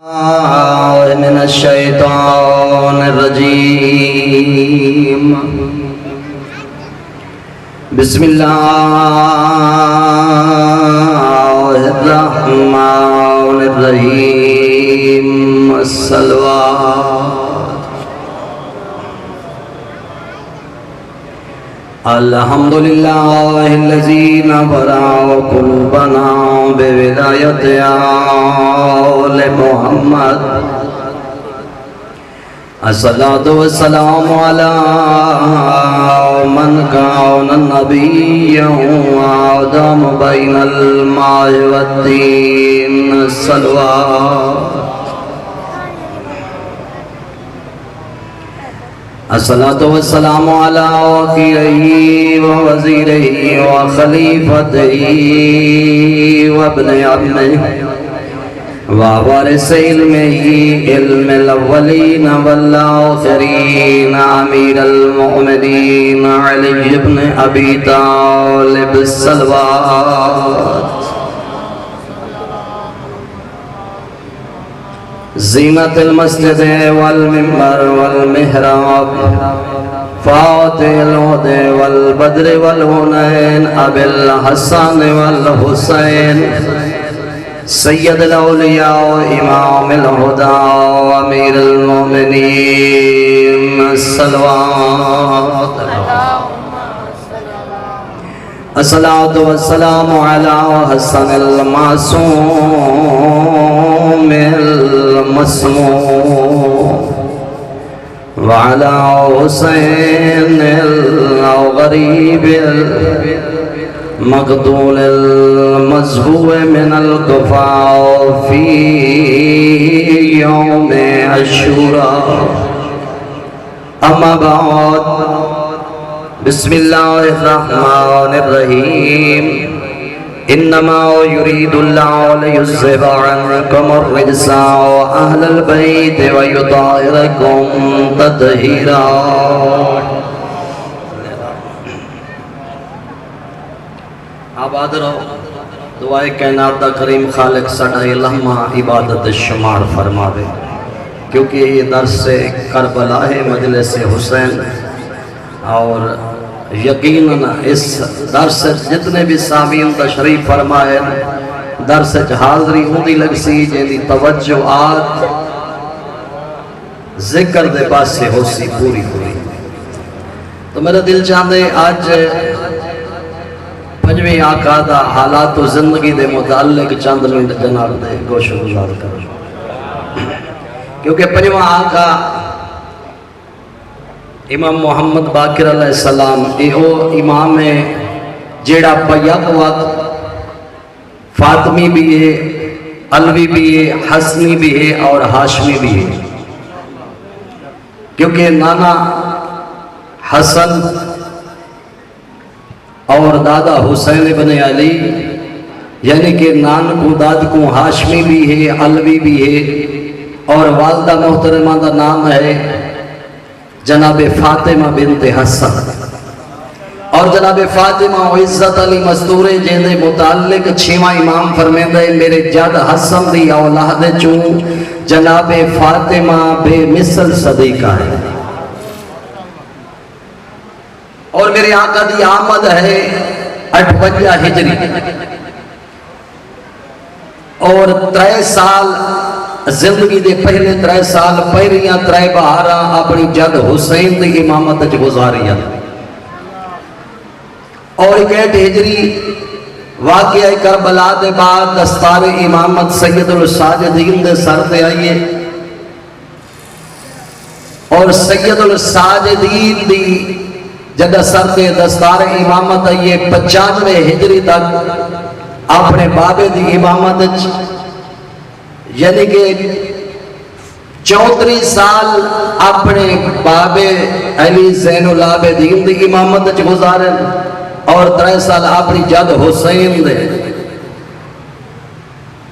من الشیطان الرجیم بسم اللہ الرحمن الرحیم الصلوات الحمدللہ الذی نور قلوبنا بولایت آل محمد الصلاة والسلام علی من کان نبی وآدم بین الماء والدین الصلوات الصلاة والسلام على وكيله ووزيره وخليفته وابن عمه ووارث علمه علم الأولين والآخرين أمير المؤمنين علي بن أبي طالب الصلوات زینت المسجد والمنبر والمحراب فاتح الہدى والبدر والہنین ابی الحسن والحسین سید الاولیاء امام الہدى امیر المؤمنین الصلوات الصلاة والسلام على حسن المعصوم المسموم وعلى حسين الغريب المقتول المذبوح من الكفار في يوم عاشوراء أما بعد بسم اللہ الرحمن الرحیم انما یرید اللہ لیذہب عنکم الرجس واہل البیت ویطہرکم تطہیرا آباد رہو دعائے کائنات دا کریم خالق ساڈا لمحہ عبادت شمار فرماوے کیونکہ یہ درس کربلا ہے مجلس حسین اور یقیناً اس درس جتنے بھی سامعین تشریف فرمائے درس حاضری ہوندی لگ سی جیندی توجہ آت ذکر دے پاس سے ہو سی پوری پوری تو میرا دل چاہتے آج پنجویں آقا دا حالات و زندگی دے متعلق چند منٹ جناب دے گوش و گزار کر کیونکہ پنجواں آقا امام محمد باقر علیہ السلام ایہو امام ہے جیڑا پیک وقت فاطمی بھی ہے علوی بھی ہے حسنی بھی ہے اور ہاشمی بھی ہے کیونکہ نانا حسن اور دادا حسین بن علی یعنی کہ نان کو داد کو ہاشمی بھی ہے علوی بھی ہے اور والدہ محترمہ دا نام ہے جناب فاطمہ بنت حسن اور جناب فاطمہ و عزت علی مستورے جیندے متعلق چھواں امام فرمیندے میرے جد حسن دی اولاد چوں جناب فاطمہ بے مثل صدیقہ ہے اور میرے آقا دی آمد ہے 58 ہجری اور 3 سال زندگی دے پہلے 3 سال پہلیاں 3 بہاراں اپنی جد حسین دی امامت وچ گزاریا اور 61 ہجری واقعہ کربلا دے بعد دستار امامت سید الساجدین دے سر تے آئیے اور سید الساجدین دی جدہ سر تے دستار امامت آئیے 95 ہجری تک اپنے بابے دی امامت یعنی کہ 34 سال اپنے بابے علی زین العابدین دی امامت گزارے اور 3 سال اپنی جد حسین دے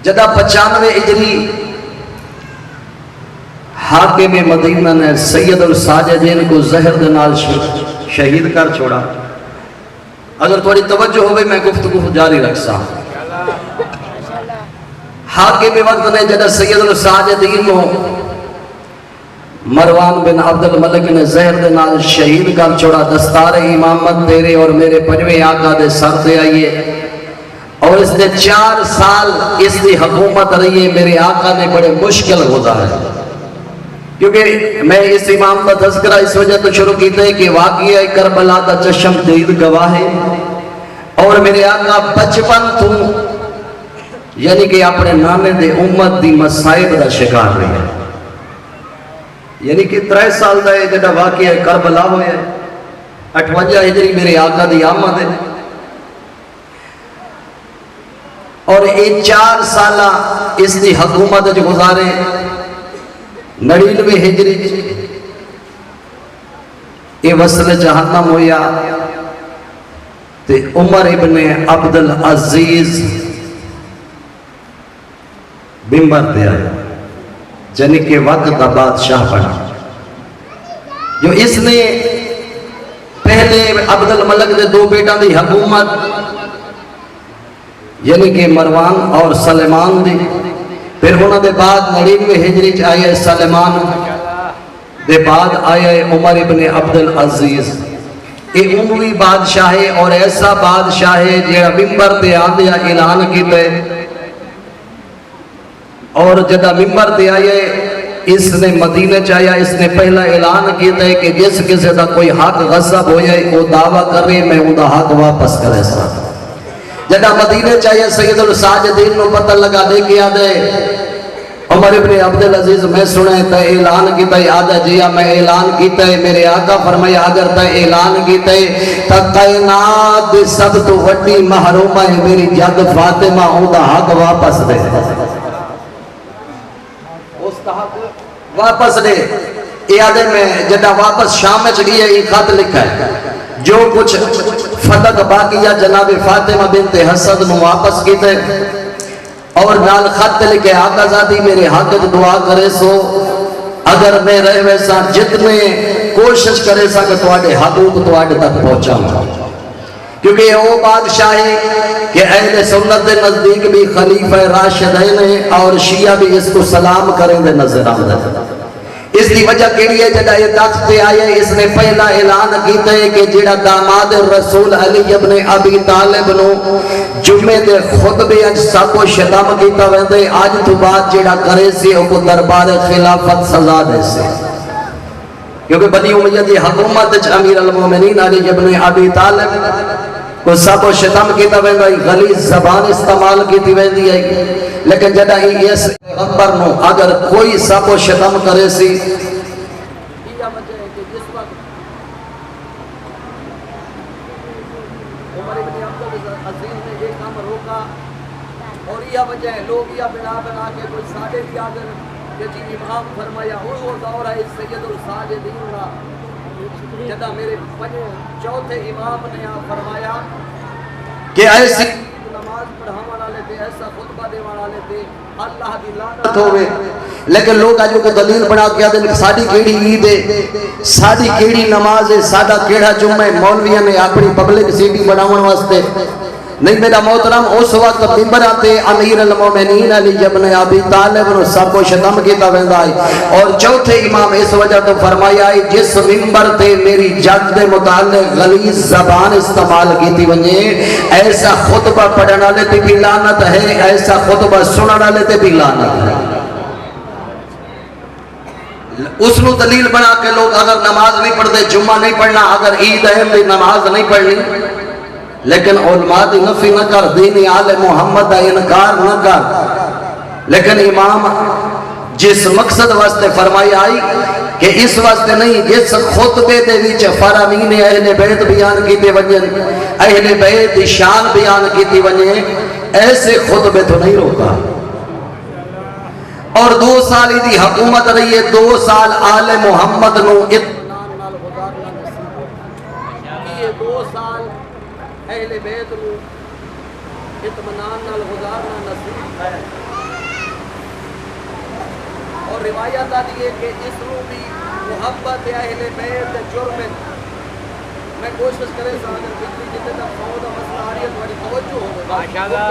جدہ 95 ہجری حاکم مدینہ نے سید الساجدین کو زہر دنال شہید کر چھوڑا اگر تھوڑی توجہ ہوئے میں گفتگو جاری رکھ سا حاکم وقت نے جدہ سید الساجدین کو مروان بن عبد الملک نے زہر دے نال شہید کر چھوڑا، دستار امامت تیرے اور میرے پنجویں آقا دے سر دے آئیے، اور اس نے 4 سال اس دی حکومت رہی ہے۔ میرے آقا نے بڑے مشکل گزارے، کیونکہ میں اس امام کا تذکرہ اس وجہ تو شروع کیتے ہیں کہ واقعہ کربلا دا چشم دید گواہ ہے، اور میرے آقا بچپن تو یعنی کہ اپنے نانے دے امت دی مصائب دا شکار رہی ہے، یعنی کہ 3 سال دا ہے جڑا واقعہ کربلا ہویا ہے، 58 ہجری میرے آقا دی آمد ہے، اور یہ 4 سالہ اس دی حکومت جو گزارے 99 ہجری یہ وصل جہنم ہویا، تے عمر ابن عبدالعزیز بمبر دے آئے، جنہی کے وقت دا بادشاہ بنا، جو اس نے پہلے عبد الملک دے 2 بیٹا دی حکومت یعنی کہ مروان اور سلیمان دی، پھر انہوں دے بعد 99 ہجری آئے سلیمان دے بعد آئے عمر ابن عبدالعزیز۔ یہ اموی بادشاہ ہے، اور ایسا بادشاہ ہے جہاں ممبر تے آندیا اعلان کیتے، اور جدہ ممبر تے آئے اس نے مدینہ چاہیا، اس نے پہلا اعلان کیتا ہے کہ جس کسی دا کوئی حق غصب ہو جائے وہ دعویٰ کرے میں ان دا حق واپس کرے سا۔ جدہ مدینہ چاہیے سید الساجدین نو پتہ لگا دے کے آدھے عمر ابن عبدالعزیز میں سنے تا اعلان کیتا ہے، آدھا جیا میں اعلان کیتا ہے، میرے آقا فرمایا اگر تا اعلان کیتا ہے تا کائنات سب تو وڈی محرومہ ہے میری جد فاطمہ ان دا حق واپس دے، اس دا حق واپس دے۔ یہ آدھے میں جدہ واپس شام میں چڑھئے یہ خط لکھا ہے، جو کچھ فتح باقیہ جناب فاطمہ بنت حسد نو واپس کیتے، اور نال خط لکھے آقا زادی میرے حق دعا کرے سو، اگر میں رہے ویسا جتنے کوشش کرے سا کہ تواڈے حقوق تواڈے تک پہنچاؤں، کیونکہ یہ وہ بادشاہ ہے کہ اہل سنت دے نزدیک بھی خلیفہ راشدین ہیں، اور شیعہ بھی اس کو سلام کریں دے نظر آمد ہے۔ اس دی وجہ کیڑی ہے جدہ یہ تخت پہ آئے اس نے پہلا اعلان کیتا ہے کہ جڑا داماد رسول علی ابن ابی طالب نو جمعے دے خطبے اج سب کو شتم کیتا ویندے، آج تو بعد جڑا کرے سی او کو دربار خلافت سزا دے سے، کیونکہ بنی امیہ دی حکومت امیر المومنین علی ابن ابی طالب کو سب کو شتم کیتا ویندہ، غلیظ زبان استعمال کیتی ویندی ہے، لیکن جدہ ہی اس پیغمبر نو اگر کوئی سب کو شتم کرے سی، یہ وجہ ہے کہ جس وقت عمر ابن عبدالعزیز نے یہ کام روکا، اور یہ وجہ ہے لوگ یہ بنا کے کوئی ساڑھے بھی آگر کہ جی امام فرمایا وہ دور ہے سید الساجدین را، جدہ میرے 4تھے امام نے فرمایا کہ ایسی نماز پڑھانا لیتے، ایسا خطبہ دیوانا لیتے، اللہ دی لعنت ہوئے، لیکن لوگ آج کو دلیل بنا کیا دیں ساڑھی کیڑی عید ہے، ساڑھی کیڑی نماز ہے، ساڑھا کیڑا جمعہ ہے، مولویہ نے اپنی پبلک سیٹی بڑھاؤن واسطے نہیں۔ میرا محترم اس وقت ممبر آتے امیر المومنین علی ابن ابی طالب نے سب کو شتم کیتا ویندا ہے، اور 4تھے امام اس وجہ تو فرمایا ہے جس ممبر تے میری جد دے متعلق غلیظ زبان استعمال کیتی ونجے، ایسا خطبہ پڑھنا لیتے بھی لعنت ہے، ایسا خطبہ سننا لیتے بھی لعنت ہے۔ اس نو دلیل بنا کے لوگ اگر نماز نہیں پڑھتے، جمعہ نہیں پڑھنا، اگر عید ہے بھی نماز نہیں پڑھنی، لیکن علماء دی نفی نہ کر، دین آل محمد دا انکار نہ کر، لیکن امام جس مقصد واسطے فرمائی آئی کہ اس واسطے نہیں جس خطبے دے وچ فرامین اہل بیت بیان کیتے ونجن، اہل بیت دی شان بیان کیتی ونجے، ایسے خطبے تو نہیں روکا۔ اور 2 سال دی حکومت رہی ہے، 2 سال آل محمد نو اطمینان نال گزارنا نصیب، یہ 2 سال اہل بیت نو اطمینان نال گزارنا نصیب ہے۔ اور روایت آتی ہے کہ اس نو بھی محبت اہل بیت جرم، میں کوشش کرے سا اگر پچھلی جتنے تک فوض مسئلہ آ رہی ہے تو بڑی توجہ ہو گئی، ماشاءاللہ،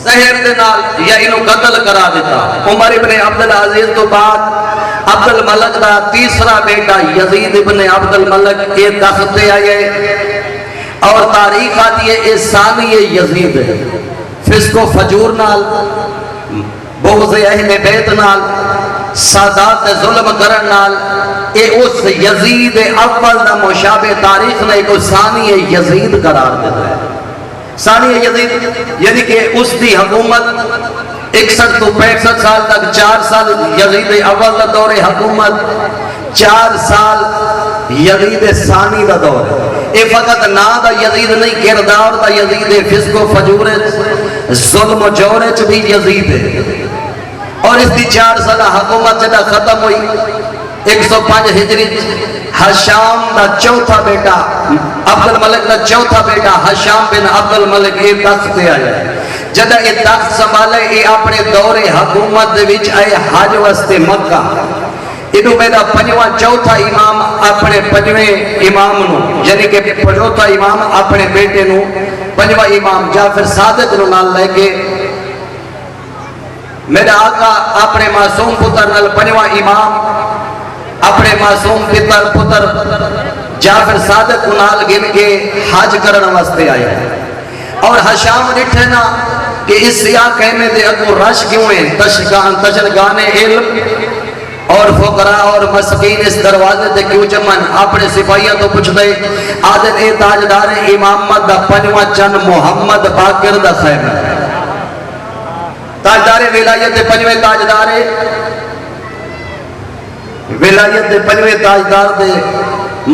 زہر دے نال یا انہوں قتل کرا دیتا. عمر ابن عبدالعزیز تو بعد عبد الملک دا تیسرا بیٹا یزید ابن عبد الملک کے تخت پہ آئے اور تاریخ آتی ہے اے ثانی یزید ہے. فسق و فجور نال، بغض اہل بیت نال، سادات ظلم کرن نال، اے اس یزید اول دا مشابہ تاریخ نے ایک ثانی یزید قرار دیتا ہے. ثانی یزید یعنی کہ اس دی حکومت 61 تو 65 سال تک 4 سال یزید اول دا دور حکومت، 4 سال یزید ثانی دا دور. اے فقط نا دا یزید نہیں، کردار دا یزید، فسق و فجور ظلم و جور چ بھی یزید ہے. اور اس دی 4 سال حکومت جدا ختم ہوئی 105 ہجری، حشام دا چوتھا بیٹا عبد الملک دا چوتھا بیٹا حشام بن عبد الملک اے تخت پہ آیا. جدا اے تخت سنبھالے اے اپنے دور حکومت دے وچ آئے حج واسطے مکہ. ادو میرا پنجواں چوتھا امام اپنے پنجویں امام نو یعنی کہ چوتھا امام اپنے بیٹے نو پنجواں امام جعفر صادق نو نال لے کے میرا آقا اپنے معصوم پتر نال پنجواں امام اپنے معصوم پتر جعفر صادق نال گن کے حج کرن واسطے آیا. اور حشام ڈٹھے نا کہ اس سیاہ خیمے دے اگو رش کیوں ہیں، تشنگان علم اور فقراء اور مسکین اس دروازے دے کیوں جمن. اپنے سپاہیاں تو پوچھ دے آدھر اے تاجدار امامت دا پنجواں چند محمد باقر دا خیمہ، تاجدار ولایت دے پنجویں تاجدار ولایت دے پنجویں تاجدار دے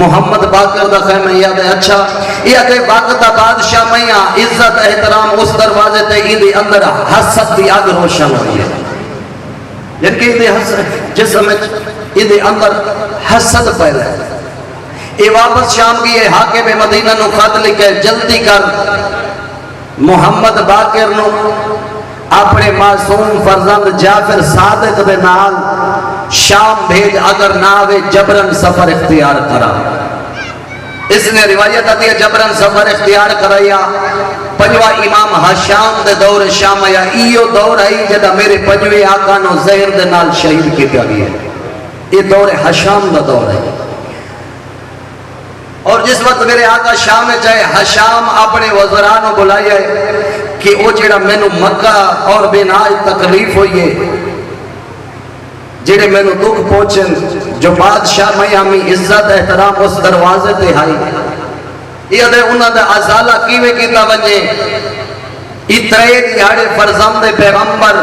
محمد باقر دا خیمہ. یاد ہے اچھا یہ کہ وقت بادشاہ میاں عزت احترام اس دروازے تے ایدی اندر حسد دی آگ روشن ہوئی ہے. یعنی کہ ایدی جسم ایدی اندر حسد پیدا ہے. یہ واپس شام کی یہ حاکم مدینہ نو خط لکھے جلدی کر محمد باقر نو اپنے معصوم فرزند جعفر صادق دے نال شام بھیج، اگر ناوے جبرن سفر اختیار کرا. اس نے روایت آتی ہے جبرن سفر اختیار کرایا. پنجواں امام حشام دے دور شام آیا. ایو دور ہے جدا میرے پنجویں آقا نو زہر دے نال شہید کیتا گیا. یہ دور حشام دا دور ہے. اور جس وقت میرے آقا شام میں چاہے حشام اپنے وزرانوں بلایا ہے کہ وہ جڑا میں نو مکہ اور بیناج تکلیف ہوئی ہے، جڑے میں نو دکھ پہنچن، جو بادشاہ میامی عزت احترام اس دروازے تے آئی، یہ دے انہاں دا ازالہ کیویں کیتا ونجے. اترے دیہاڑے فرزند پیغمبر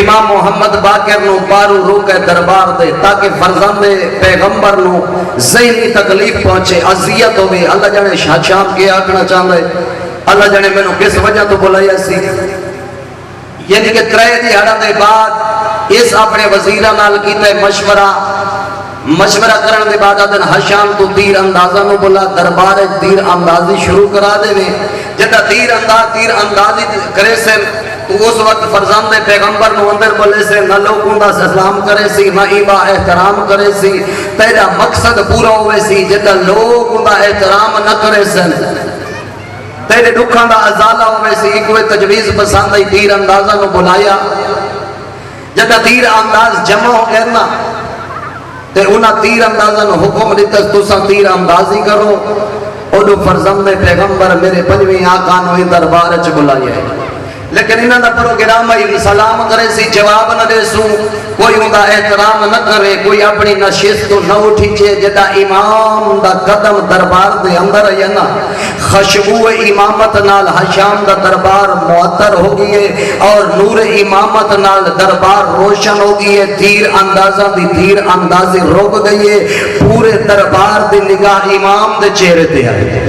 امام محمد باقر نو بارو روح کے دربار دے تاکہ فرزند پیغمبر نو ذہنی تکلیف پہنچے، اذیت ہوئے. اللہ جانے شام کے آکھنا چاہتا ہے، اللہ جانے میں نو کس وجہ تو بلایا سی. یعنی کہ ترے دیہاڑا دے بعد اس اپنے وزیرہ نال کیتا ہے مشورہ کرنے دے بعد آدھن حشام تو تیر اندازہ نو بلا دربار تیر اندازی شروع کرا دے میں. جدہ تیر اندازی کرے سے تو اس وقت فرزند پیغمبر نو اندر بلے سے نہ لوگوں دا سلام کرے سی، نہ ایبا احترام کرے سی. تیرا مقصد پورا ہوئے سی جدہ لوگوں دا احترام نہ کرے سے، تیرے دکھاں دا ازالہ ہوئے سی. کوئی تجویز پسند ہے تیر اندازہ نو بلایا. جدہ تیر انداز جمع ہو گئے نا تے انہاں تیر اندازہ نو حکم دیتا تساں تیر اندازی کرو. اُنہوں فرزند پیغمبر میرے پنجویں آقا نو ہی دربار چ بلایا ہے. لیکن انہاں دا پروگرام ہے سلام کرے سی جواب نہ دے سو، کوئی ان دا احترام نہ کرے، کوئی اپنی نشست تو نہ اٹھی چے. جدا امام دا قدم دربار دے اندر ہے نا خشبو امامت نال حشام دا دربار معطر ہو گئی اور نور امامت نال دربار روشن ہو گئی. تیر اندازہ دی تیر اندازی رک گئی ہے. پورے دربار دی نگاہ امام دے چہرے تے آئے،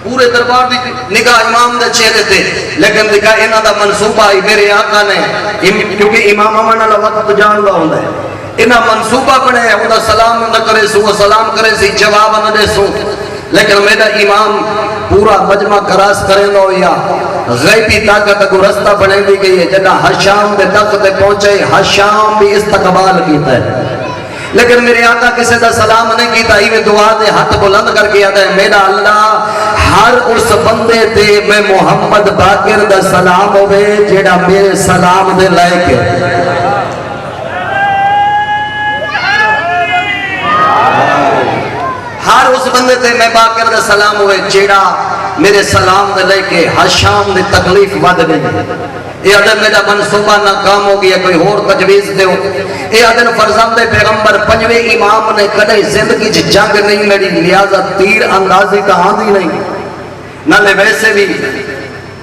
پورے دربار دی نگاہ امام دے چہرے تے. لیکن دیکھا انہاں دا منصوبہ ہی میرے آقا نے، کیونکہ امام امانا وقت جان دا ہوندہ ہے، انہاں منصوبہ بڑھے ہیں. انہاں سلام نہ کرے سو، سلام کرے سی جواب نہ دے سو. لیکن میرا امام پورا مجمع کراس کرے دو یا غیبی طاقت کو رستہ بنے دی گئی ہے. جنہاں حشام دے تخت دے پہنچے، حشام بھی استقبال کیتا ہے. لیکن میرے آقا کسی دا سلام نہیں کیتا، میں دعا دے ہاتھ بلند کر کے آتا ہے میرا اللہ ہر اس بندے تے میں محمد باقر دا سلام ہوئے جیڑا میرے سلام دے لائق ہے۔ ہر اس بندے تے میں باقر دا سلام ہوئے جیڑا میرے سلام دے لائق ہے۔ حشام دے تکلیف ود گئی، یہ آدھن میرا منصوبہ ناکام ہو گیا، کوئی اور تجویز دے ہو۔ یہ آدھن فرزند پیغمبر پنجویں امام نے کدے زندگی جنگ نہیں لڑی، لہذا تیر اندازی کا آندھی نہیں، نہ ویسے بھی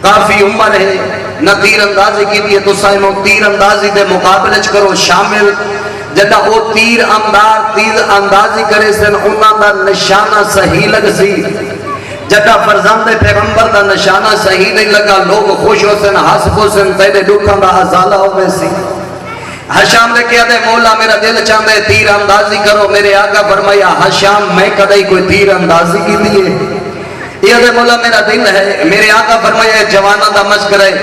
کافی عمر ہے نہ تیر اندازی کی دیئے تو سائنوں تیر اندازی دے مقابلے کرو شامل جدہ وہ تیر اندازی کرے سن انہاں دا نشانہ صحیح لگ سی، جدہ فرزند پیغمبر دا نشانہ صحیح نہیں لگا، لوگ خوش ہو سن حسب ہو سن تیرے دکھاں دا ازالہ ہو ویسی۔ حشام نے کہا دے مولا میرا دل چاندے تیر اندازی کرو، میرے آقا فرمایا حشام میں کدھائی کوئی تیر اندازی کی دیئے، یہ دے مولا میرا دل ہے، میرے آقا فرمایا جوانہ دا مشکر ہے،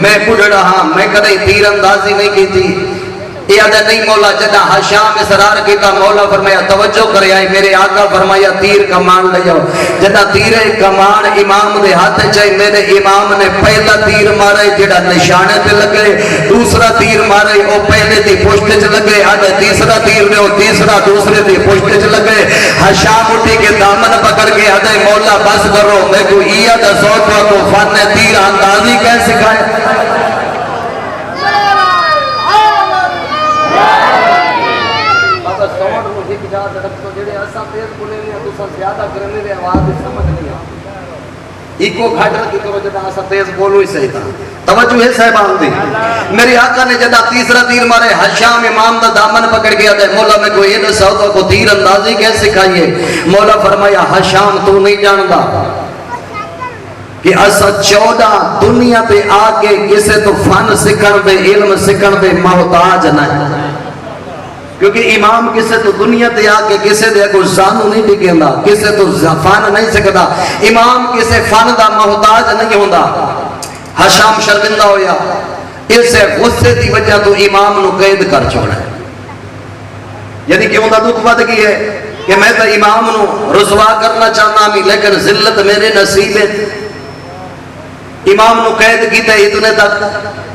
میں بڑھ رہا میں کدھائی تیر اندازی نہیں کی تھی۔ یہ دے نہیں مولا جدہ حشام اسرار کیتا مولا فرمایا توجہ کرے آئے، میرے آقا فرمایا تیر کمان لے جاؤ، جدہ تیر کمان امام دے ہاتھ چاہے، میرے امام نے پہلا تیر مارے جدہ نشانے تے لگے، دوسرا تیر مارے وہ پہلے دی پشت چ لگے، آدھے تیسرا تیر لے تیسرا دوسرے دی پشت چ لگے۔ حشام اٹھی کے دامن پکڑ کے آدھے مولا بس کرو، میں کو یہ دا سوچا تو فن تیر اندازی کیسے سکھائے۔ ایک کو گھاٹر کی طرح جدہ آسا تیز بولو ہی صحیح تھا، توجہ ہے صاحبان دی۔ میری آقا نے جدہ تیسرا تیر مارے، حشام امام دا دامن پکڑ گیا دے مولا میں کوئی یہ سعودہ کو تیر اندازی کیسے سکھائیے۔ مولا فرمایا حشام تو نہیں جاندا کہ اسا 14 دنیا پہ آگے کسے تو فن سکھن دے علم سکھن دے محتاج نہیں، کیونکہ امام کسے تو دنیا تے آکے کسے دے کوئی زانو نہیں ڈگیندا، کسے تو فن نہیں سکتا، امام کسے فن دا محتاج نہیں ہوندا۔ حشام شرمندہ ہویا، اس سے غصے دی وجہ تو امام نو قید کر چھوڑا ہے، یعنی کہ ہوندہ دکھ بد گئی ہے کہ میں تو امام نو رسوا کرنا چاہنا ہمیں لیکن ذلت میرے نصیب ہے۔ امام نو قید کیتے اتنے تک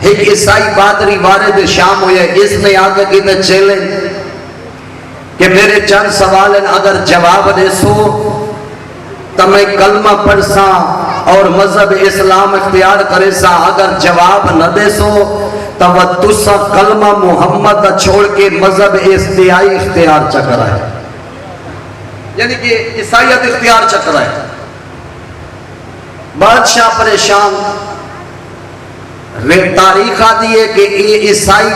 ایک عیسائی پادری وارد شام ہوئے، اس نے آگے کیتے چیلنج کہ میرے چند سوال ہیں اگر جواب دے سو تو میں کلمہ پڑھ سا اور مذہب اسلام اختیار کرے سا، اگر جواب نہ دے سو تو وہ تسا کلمہ محمد چھوڑ کے مذہب استعائی اختیار چکر ہے، یعنی کہ عیسائیت اختیار چکر ہے۔ بادشاہ پریشان، تاریخ آتی ہے کہ یہ عیسائی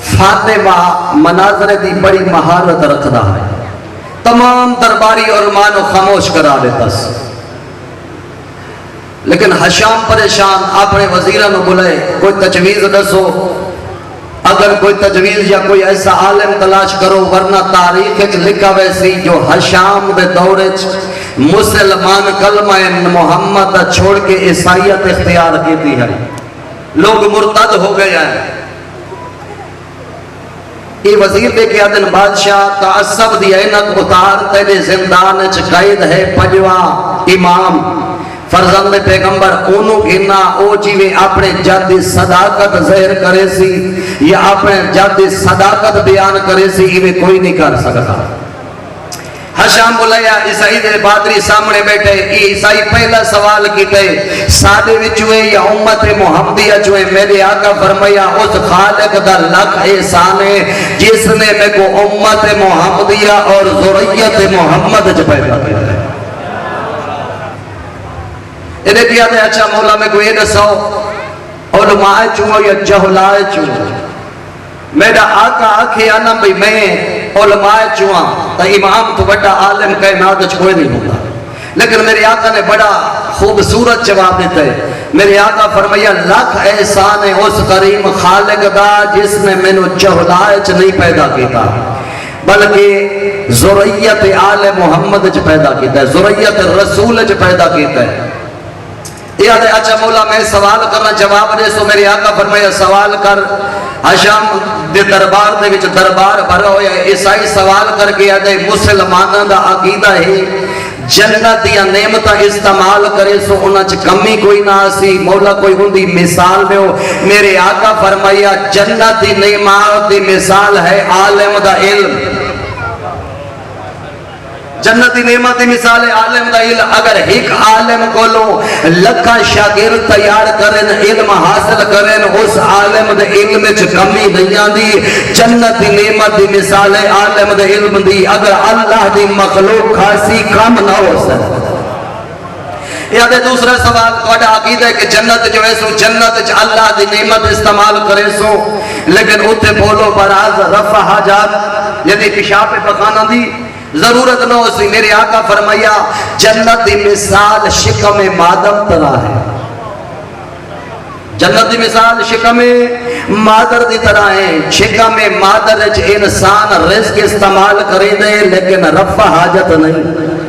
فاطمہ مناظر دی بڑی مہارت رکھتا ہے، تمام درباری اور مانو خاموش کرا دیتا ہے، لیکن حشام پریشان اپنے وزیرہ نو بلائے کوئی تجویز دسو، اگر کوئی تجویز یا کوئی ایسا عالم تلاش کرو ورنہ تاریخ لکھا ویسی جو حشام دے دورے مسلمان کلمہ محمد چھوڑ کے عیسائیت اختیار کی ہے، لوگ مرتد ہو گئے ہیں۔ یہ وزیر دے کے آدن بادشاہ تعصب دی اینک اتار تیرے زندان قید ہے پنجواں امام فرزند پیغمبر اونو گھنا او جیوے اپنے جاتی صداقت ظاہر کرے سی یا اپنے جاتی صداقت بیان کرے سی یہ کوئی نہیں کر سکتا۔ حشام بلایا عیسائی دے پادری سامنے بیٹھے، عیسائی پہلا سوال کیتے سادے وچوے یا امت محمدیہ چوے، میرے آقا فرمایا اس خالق دا لکھ احسان ہے جس نے میں کو امت محمدیہ اور ذریت محمد جو پیدا کیا ہے۔ انہیں کیا دے اچھا مولا میں کو یہ دسو علماء چوں یا جہلائے چوں، میرا آقا آکھے آنا بھئی میں علماء چوہاں تا امام تو بڑا عالم کائنات کوئی نہیں ہوتا، لیکن میرے آقا نے بڑا خوبصورت جواب دیتا ہے۔ میرے آقا فرمایا لاکھ احسان ہے اس کریم خالق دا جس نے میں نو جہلائے چ نہیں پیدا کیتا بلکہ ذریت آل محمد چ پیدا کیتا ہے، ذریت رسول چ پیدا کیتا ہے۔ یہ آدھے اچھا مولا میں سوال کرنا جواب دے سو میرے آقا فرمایا سوال کر حشم دے دربار دے وچ دربار بھرا ہویا عیسائی سوال کر کے آدھے مسلمانوں دا عقیدہ ہے جنت یا نعمت استعمال کرے سو انہاں چ کمی کوئی نہ سی مولا کوئی ہوندی مثال دیو میرے آقا فرمایا جنت دی نعمت دی مثال ہے عالم دا علم جنتی نعمت دی مثال ہے عالم دا علم اگر ایک عالم کو لو لکھا شاگرد تیار کرن علم حاصل کرن اس عالم دے علم چ کمی نہیں آندی جنت دی نعمت دی مثال ہے عالم دے علم دی اگر اللہ دی مخلوق خاصی کم نہ ہو سکے یہ دے دوسرا سوال کوڑا عقیدہ ہے کہ جنت جو ہے سو جنت چ اللہ دی نعمت استعمال کرے سو لیکن اوتے بولو براز رفع حاجات یعنی پیشاب پخانہ دی ضرورت نہ ہو سی میرے آقا فرمایا جنت دی مثال شکم مادم طرح ہے جنت دی مثال شکم مادر دی طرح ہے شکم مادر انسان رزق استعمال کرے دے لیکن رفع حاجت نہیں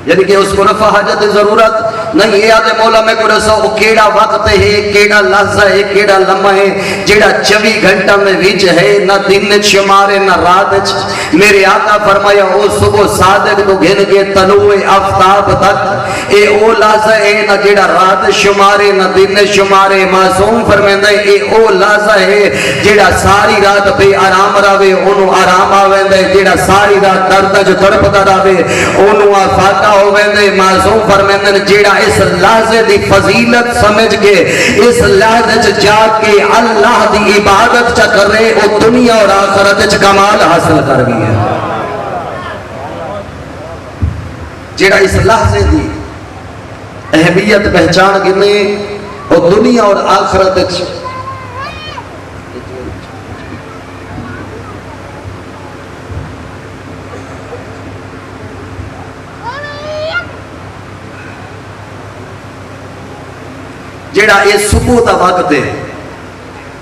یعنی کہ اس کو رفع حاجت ضرورت نہیں یہ آدھے مولا میں کو رسو وہ کیڑا وقت ہے کیڑا لحظہ ہے کیڑا لمحہ ہے جیڑا 24 گھنٹہ میں وچ ہے نہ دن شمارے نہ رات میرے آقا فرمایا او صبح صادق تو گھن کے طلوع آفتاب تک اے او لحظہ ہے نہ جیڑا رات شمارے نہ دن شمارے معصوم فرمائندا ہے اے او لحظہ ہے جیڑا ساری رات بے آرام رہے اونوں آرام آویندا ہے جیڑا ساری رات درد وچ تڑپدا رہے اونوں آفاقہ ہوویندے معصوم فرمائندے جیڑا اس لحظے دی فضیلت سمجھ کے اس لحظے چ جا کے اللہ دی عبادت چ کرے او دنیا اور آخرت چ کمال حاصل کر گئی ہے جیڑا اس لحظے دی اہمیت پہچان گنے او دنیا اور آخرت چ جیڑا یہ صبح دا وقت ہے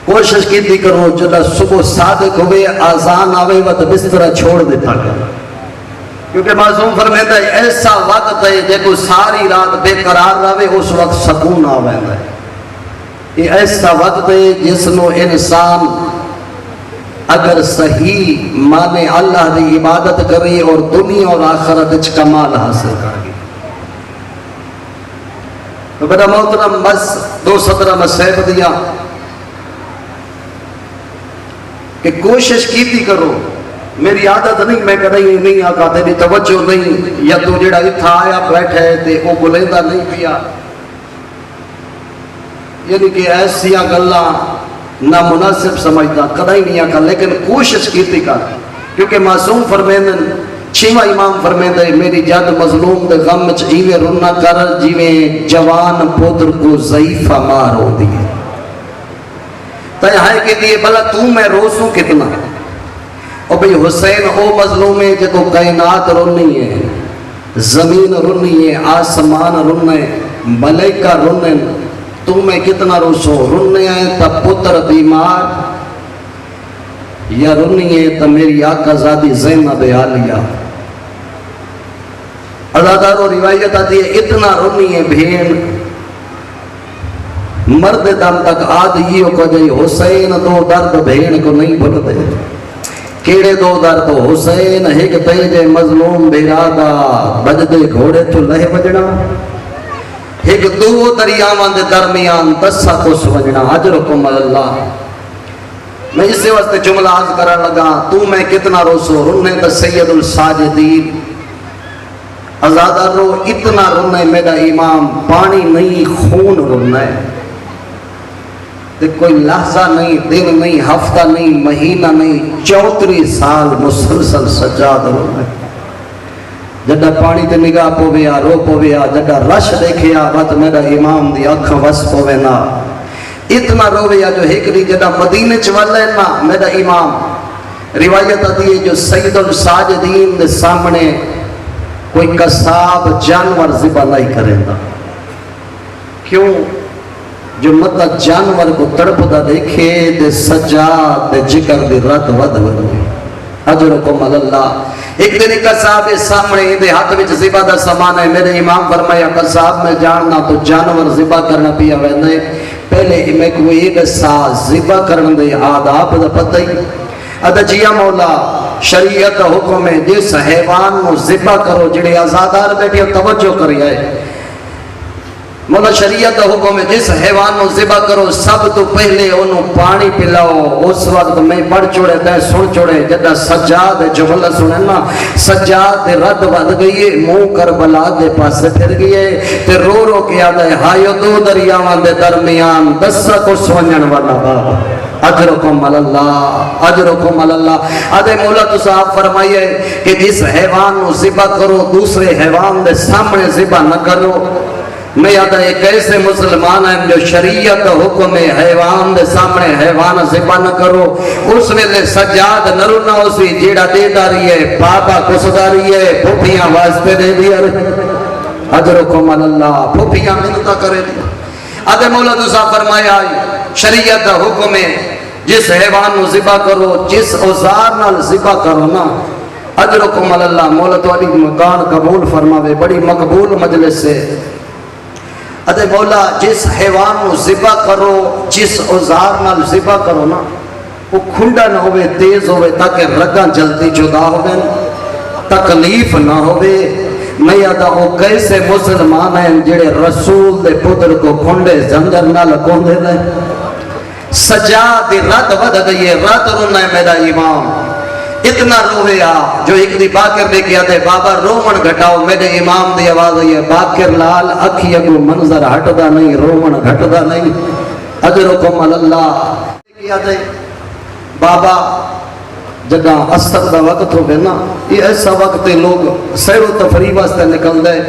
کوشش کی کرو جڑا صبح صادق ہوئے آزان آوے وقت بسترہ چھوڑ دیتا کر کیونکہ معصوم فرمائتا ہے ایسا وقت ہے دیکھو ساری رات بے قرار رہے اس وقت سکون آوے ہے یہ ایسا وقت ہے جس نو انسان اگر صحیح مانے اللہ دی عبادت کرے اور دنیا اور آخرت کمال حاصل کرے تو بڑا محترم بس 217 مسیب دیا کہ کوشش کیتی کرو میری عادت نہیں میں کہیں نہیں آقا تیری توجہ نہیں یا تو جڑا اتھا آیا بیٹھے تے او بلیندہ نہیں پیا یعنی کہ ایسیا گلہ نامناسب سمجھتا کدھائی نہیں آقا لیکن کوشش کیتی کر کیونکہ معصوم فرمیندن چھیواں امام فرمیندے میری جد مظلوم دے غم چیوے رنہ کر جیویں جوان پودر کو ضعیفہ مار ہو دیئے تیہائی کے دیئے بلا تو میں روسوں کتنا اور بھئی حسین او مظلوم ہے جتو کائنات رنی ہے زمین رنی ہے آسمان رنی ہے ملائکہ رنی ہے تو میں کتنا روسوں رنی ہے تا پتر بیمار یا رنی ہے تا میری آقا زادی زینب عالیہ ازادار و روایت آتی ہے اتنا رنی ہے بھیڑ مرد دم تک آدھیوں کو جائے حسین دو درد بھیڑ کو نہیں بھولتے کیڑے دو درد حسین ایک تیجے مظلوم بیرادہ بجدے گھوڑے تو لہ بجنا ایک دو دریاوان دے درمیان دسا کو سوجنا اجرکم اللہ میں اس سے واسطے جملہ آز کرا لگا تو میں کتنا روسو رننے دا سید الساجدین ازادہ رو اتنا رننے میرا امام پانی نہیں خون رننے کوئی لحظہ نہیں دن نہیں ہفتہ نہیں مہینہ نہیں 34 سال مسلسل سجاد رننے جڑا پانی تے نگاہ پویا رو پویا جڑا رش دیکھیا بات میرا امام دی اکھ وس پوینا اتنا رویا جو ہکری جڑا مدینہ چوالے نا میرا امام روایت آتی ہے جو سید الساجدین دے سامنے کوئی قصاب جانور ذبح نہیں کرے گا کیوں جو مطلب جانور کو تڑپ دا دیکھے دے سجاد دے جگر دے رد ود ود اجرکم اللہ۔ ایک دن ایک قصاب سامنے دے ہاتھ وچ ذبح دا سامان ہے، میرے امام فرمایا قصاب میں جاننا تو جانور ذبح کرنا پیا ویندے، پہلے میں کوئی ایک ساز ذبح کرن دے آداب دا پتہ ہی ادا جیا مولا شریعت حکم ہے جس حیوان کو ذبح کرو جڑے آزادار بیٹھے توجہ کری آئے، مولا شریعت حکم ہے جس حیوان کو ذبح کرو سب تو پہلے انہوں پانی پلاؤ۔ اس وقت میں پڑھ چوڑے تے سن چوڑے جدہ سجاد جملہ سنیں نا، سجاد رد ود گئی منہ کربلا دے پاس پھر گئے تے رو رو کے آدھے ہائیو دو دریاوان دے درمیان دسا کو سونجن والا بابا اجرکم اللہ، اجرکم اللہ۔ آدھے مولا تو صاحب فرمائیے کہ جس حیوان کو ذبح کرو دوسرے حیوان دے سامنے ذبح نہ کرو۔ میں یاد ہے ایک ایسے مسلمان ہیں جو شریعت حکم حیوان دے سامنے حیوان ذبح نہ کرو، اس ویلے سجاد نرونا اسی جیڑا دے داری ہے بابا کسداری ہے پھوپیاں واسطے دے دیا اجرکم اللہ، پھوپیاں منتا کرے دیا۔ آدھے مولا تو صاحب فرمایا شریعت حکم ہے جس حیوان کو ذبح کرو جس اوزار نال ذبح کرو نا اجرکم اللہ، مولا تو علی مکان قبول فرماوے، بڑی مقبول مجلس سے۔ ادھے مولا جس حیوان کو ذبح کرو جس اوزار نال ذبح کرو نا وہ کھنڈا نہ ہوئے تیز ہوئے تاکہ رگاں جلدی جدا ہوئے تکلیف نہ ہوئے۔ میں یادہ وہ کیسے مسلمان ہیں جڑے رسول دے پتر کو کھنڈے زنجر نہ لکون دے دیں، سجاد رات ود گئی رات رونا ہے میرا امام اتنا رویا جو ایک دی باکر دے کیا دے بابا رومن گھٹاؤ، میرے امام دی آواز ہوئی ہے باکر لال اکھی اگو منظر ہٹدا نہیں رومن گھٹدا نہیں اجرکم اللہ کیا دے بابا جگہ اثر دا وقت ہو گئے نا یہ ایسا وقت لوگ سیر و تفریح واسطے نکل دے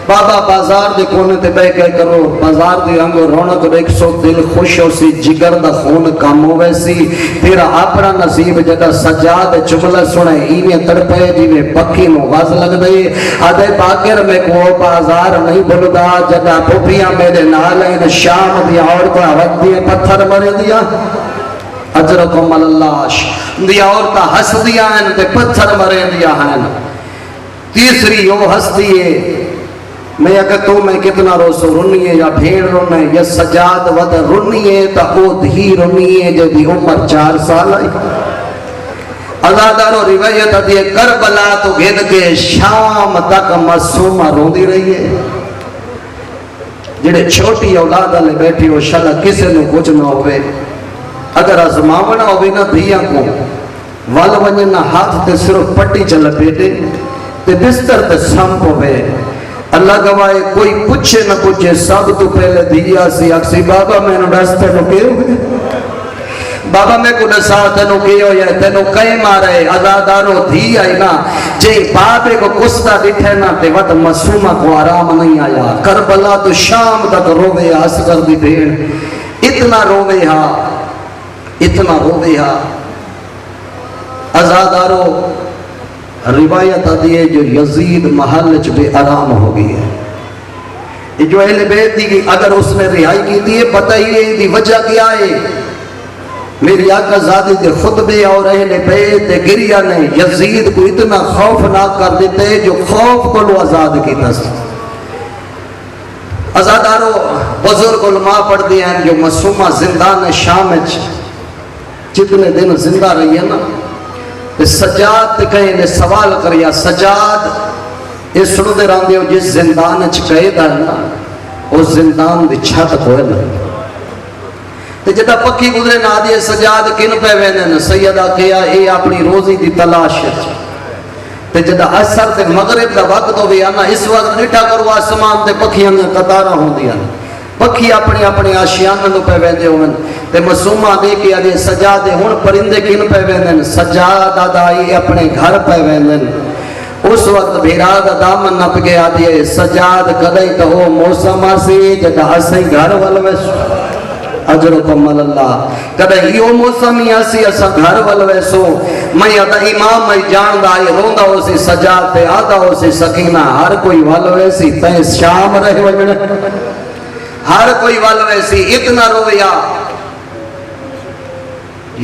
بابا بازار دے کونے تے بے کے کرو بازار دے انگو رونق دیکھ سو دل خوش ہو سی جگر دا خون کم ہوئے سی پھر اپنا نصیب جگہ سجاد جملہ سنے ایویں تڑپے جیویں پکی نو غاز لگ دے آدھے باکر میں کو بازار نہیں بلدا جگہ پوپیاں میرے نالین شام دی عورتہ وقت دی پتھر مرے دیا اجرکم اللہ دیا عورتہ ہس دیا ہیں تے پتھر مرے دیا ہیں۔ تیسری وہ ہس دیئے میں اگر تو میں کتنا روسو رنی ہے یا بھیڑ رنی ہے یا سجاد ود رنی ہے تا او دھی رنی ہے جو دی عمر 4 سال آئی ازادارو روایت دیئے کربلا تو گھن کے شام تک معصومہ روندی رہی ہے جڑے چھوٹی اولاد لے بیٹھی ہو شالا کسے نو کچھ نہ ہوئے اگر ازماونا ہوئے نا دھیاں کو وال ونجنا ہاتھ تے صرف پٹی چل پیٹے تے بستر تے سمپ ہوئے اللہ گواہے کوئی پوچھے نہ پوچھے سب تو پہلے دیا سی اکسی بابا میں نو ڈستے نو کیے ہوئے بابا میں کو ڈسا تینو کیے ہوئے تینو کئی مارے ازادارو دھی آئی نا جی بابے کو کستا ڈٹھے نا تے وقت معصومہ کو آرام نہیں آیا کربلا تو شام تک روے اسکر دی بھیڑ اتنا روے ہا اتنا روے ہا ازادارو روایت آدھی ہے جو یزید محل بے آرام ہو گئی ہے جو اہل بیت دی اگر اس نے رہائی کی دی ہے بتائیے دی وجہ کیا ہے میری آقا زادی دے خطبے اور اہل بیت گریہ نے یزید کو اتنا خوفناک کر دیتے جو خوف کو لو آزاد کی تس ازادارو بزرگ علماء پڑھ دیا ہیں جو معصومہ زندان شام جتنے دن زندہ رہی ہے نا سجاد کہیں نے سوال کریا سجاد اس سنو دے رہاں دیو جس زندان قید ہے نا اس زندان دی چھت کوئے نا تے جدہ پکی گزرے نا دیئے سجاد کن پہ وینے نا سیدہ کیا اے اپنی روزی دی تلاش ہے تے جدہ اثر تے مغرب دا وقت ہو گیا نا اس وقت نٹھا کرو آسمان تے پکیاں نے قطارہ ہوں دیا پکھی اپنی اپنی آشیان نو پہ ویندے ہوئے تے معصومہ دے کے آدھے سجادے ہون پرندے کن پہ ویندن سجاد آدھائی اپنے گھر پہ ویندن اس وقت بھیراد دامن نپ کے آدھے سجاد کدائی تو ہو موسم آسی جدہ اسے گھر والویس اجرکم اللہ کدائی یہ موسم ہی آسی اسا گھر والویسو میں یادہ امام میں جاندہ آئی روندہ ہو سی سجاد تے آدھا ہو سی سکینہ ہر کوئی والویسی تے شام رہے وجنے ہر کوئی والویسی اتنا رویا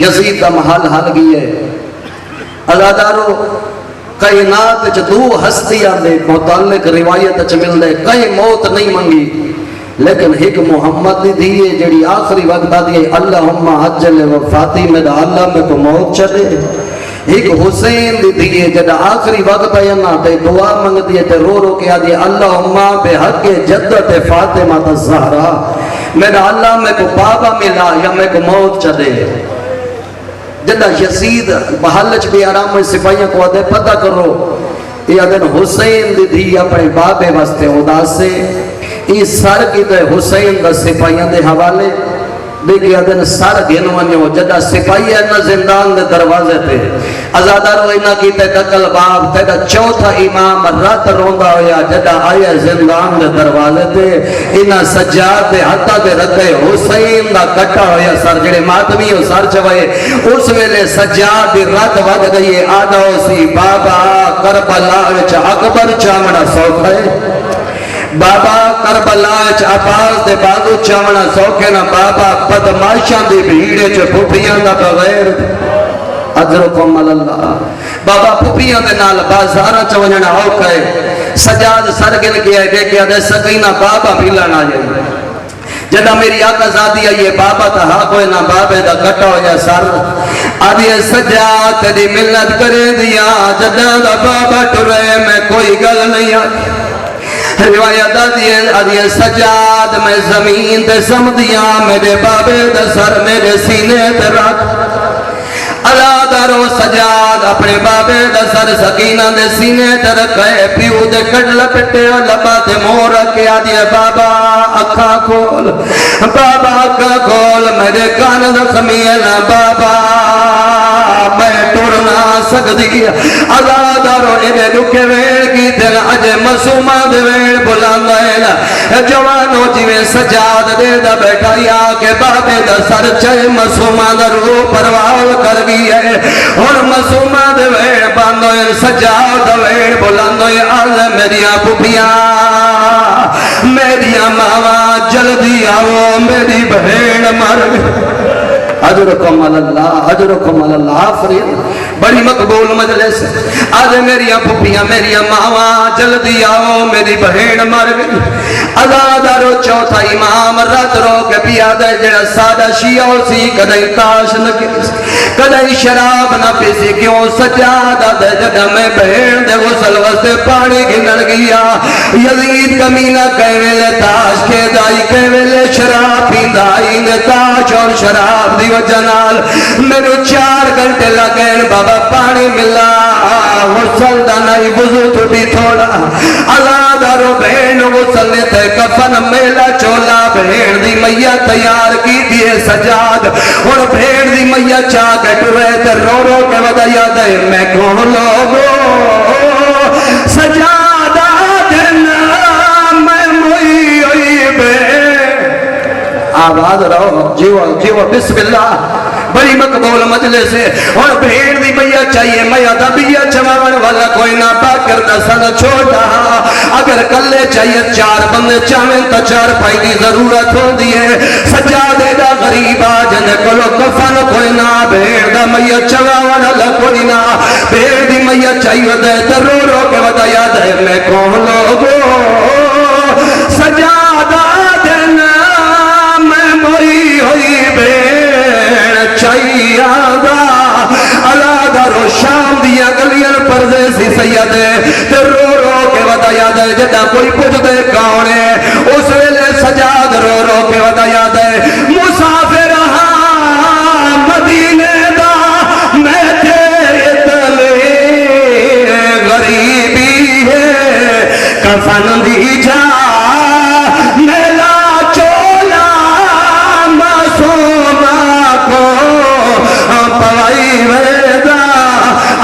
یزید کا محل حل گئی ہے ازادارو کائنات چ دو ہستیاں دے متعلق روایت چ ملدے کہیں موت نہیں منگی لیکن ایک محمد دی دیئے جڑی آخری وقت آدھی اللہم عجل وفاتی میں دا اللہ میں کو موت چلے ایک حسین دی دیئے جڑا آخری وقت آیا نا تے دعا منگ دیئے تے رو رو کے آدھی اللہم بے حق جدت فاطمہ الزہرا میرا اللہ میں کو بابا ملا یا میں کو موت چلے جدہ یزید بحالچ بھی آرام میں سپاہیاں کو آدھے پتہ کرو یہ آدھن حسین دی دیئے اپنے بابے واسطے اداس سے اس سر کی تے حسین دا سپاہیاں دے حوالے دیکھیں ادن سر گھنوانیو جدہ سپاہی ہے نا زندان دے دروازے تے ازادارو اینا کی تے دکل باب تے دا چوتھا امام رات روندہ ہویا جدہ آیا زندان دے دروازے تے اینا سجاد دے حتہ دے رکھے حسین دا کٹا ہویا سر جڑے ماتمی ہو سر چوئے اس ویلے سجاد دی رات وقت گئی آدھا سی بابا کربلا وچ اکبر چامڑا سوکھ ہے بابا کربلا چ عباس دے بازو چاونا سوکھے نا بابا بدماشاں دی بھیڑے چ پھپھیاں دا بغیر اجرکم اللہ بابا پھپھیاں دے نال بازاراں چ ونجنا اوکھا ہے سجاد سرگن کیا ہے دیکھیا دے سکینہ بابا ملنا جائے جدہ میری آقا زادی آئیے بابا تا ہاں کوئی نا بابے دا کٹا ہو جائے سر آدھیے سجاد تیری ملت کرے دیا جدہ دا بابا ٹرے میں کوئی گل نہیں آئی روایت آدھی سجاد میں زمین تے سمدیاں میرے بابے دے سر میرے سینے تے رکھ اللہ دارو سجاد اپنے بابے دے سر سکینہ دے سینے تے رکھے پیو دے کڑ لپٹے اور لبا تے مور رکھے آدھی بابا اکھا کھول بابا اکھا کھول میرے کان زخمیلا بابا میں ٹورنا سکتی اللہ دارو انہیں رکھے ویڑ کی دل اجے مسومہ دے ویڑ بلانگا ہے جوانو جیویں سجاد دے دا بیٹھا یا کہ بابے دا سر چاہے مسومہ دا رو پروال کر گئی ہے اور مسومہ دے ویڑ باندھو سجاد دا ویڑ بلانگا ہے آلے میریاں پپیاں میریاں ماما جلدی آؤ میری بہن مر اجرکم اللہ اجرکم اللہ آفرین بڑی مقبول مجلس آج میری پھپیاں میری ماواں جلدی آؤ میری بہن مر گئی ازادارو چوتھا امام رات رو کے پیادہ جڑا سادہ شیعہ سی کدھائی تاش نہ کیس کدھائی شراب نہ پیسی کیوں سجادہ دے جگہ میں بہن دے غسل وستے پانی گھنڑ گیا یزید کمینہ کہویلے تاش کے دائی کہویلے شراب پیندائی نے تاش اور شراب دی وجہ نال میرے 4 گھنٹے لگیں بابا پانی ملا غسل دا نہیں وضو تو بھی تھوڑا اللہ دارو بہن غسل نے تے کفن میلا چولا بہن دی میہ تیار کی دیئے سجاد اور بہن دی میہ چاہ کے ٹرے تے رو رو کے ودا یاد ہے میں کون لوگو سجادہ دینا میں موئی ہوئی بہن آواز رہو جیو بسم اللہ بڑی مقبول مجلس ہے اور بھیڑ دی بھیا چاہیے میاں دا بھیا چماون والا کوئی نہ باکر دا سن چھوٹا اگر کلے چاہیے 4 بندے چاہیں تو 4 پائی دی ضرورت ہو دیئے سجادے دا غریب آجن کلو کفن کوئی نہ بھیڑ دا میاں چماون والا کوئی نہ بھیڑ دی میاں چاہیے دے تو رو رو کے ودا یاد ہے میں کون لوگو سجادہ دینا میں موئی ہوئی بھیڑ چاہیے آدھا اللہ دارو شام دیا گلیاں پردے سی سیدے تے رو رو کے ودا یاد ہے جدہ کوئی پوچھ دے کون ہے اس ویلے سجاد رو رو کے ودا یاد ہے مسافر ہاں مدینے دا میں تیرے تلے غریبی ہے کفن دی جا میلا چولا معصومہ کو پوائی ویدہ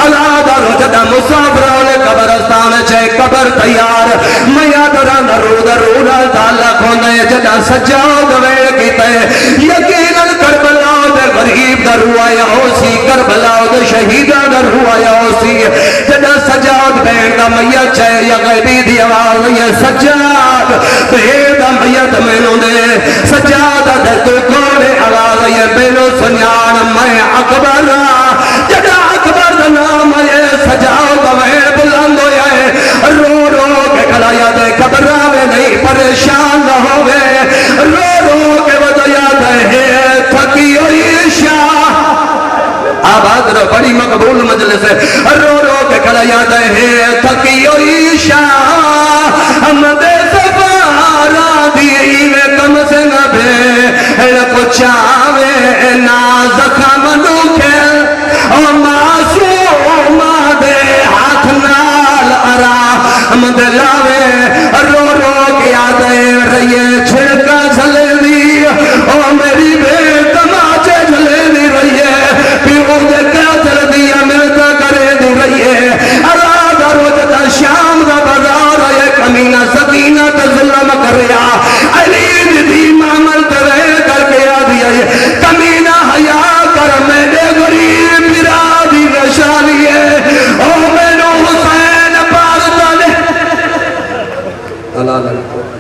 اللہ دارو جدہ مسافران قبرستان چھے قبر تیار میاں دران درو تعالیٰ کھونے جدہ سجاد ویڑ کیتے یقیناً کربلا دے غریب درو آیا ہو سی کربلا دے شہیدہ درو آیا ہو سی جدہ سجاد بین دا میاں چھے یا غیبی دی آواز یہ سجاد بین دا میاں دمینوں دے سجاد دے تو کونے آواز یہ بینو سنیان میں اکبر جدہ اکبر دا نام یاد ہے تھکی ہوئی شام دے سفارا دی کم سے نہ بھے کو چاوے نا زخم دکھے اور معصوم دے ہاتھ نال آرام دے لاوے رو رو کے یاد رہیے چھڑکا جھلے دی اور میری بے تماچے جھلے دی رہیے پیو دے کیا جل دیا ملتا کرے دی رہیے اراد روز دا شام دا بازار ہے کمینہ سکینہ تے ظلم کریا علی دی معمل تے کر کے آ دیا کمینہ حیا کر میرے غریب برادی نشانی ہے او میں نو حسین پاک دے اللہ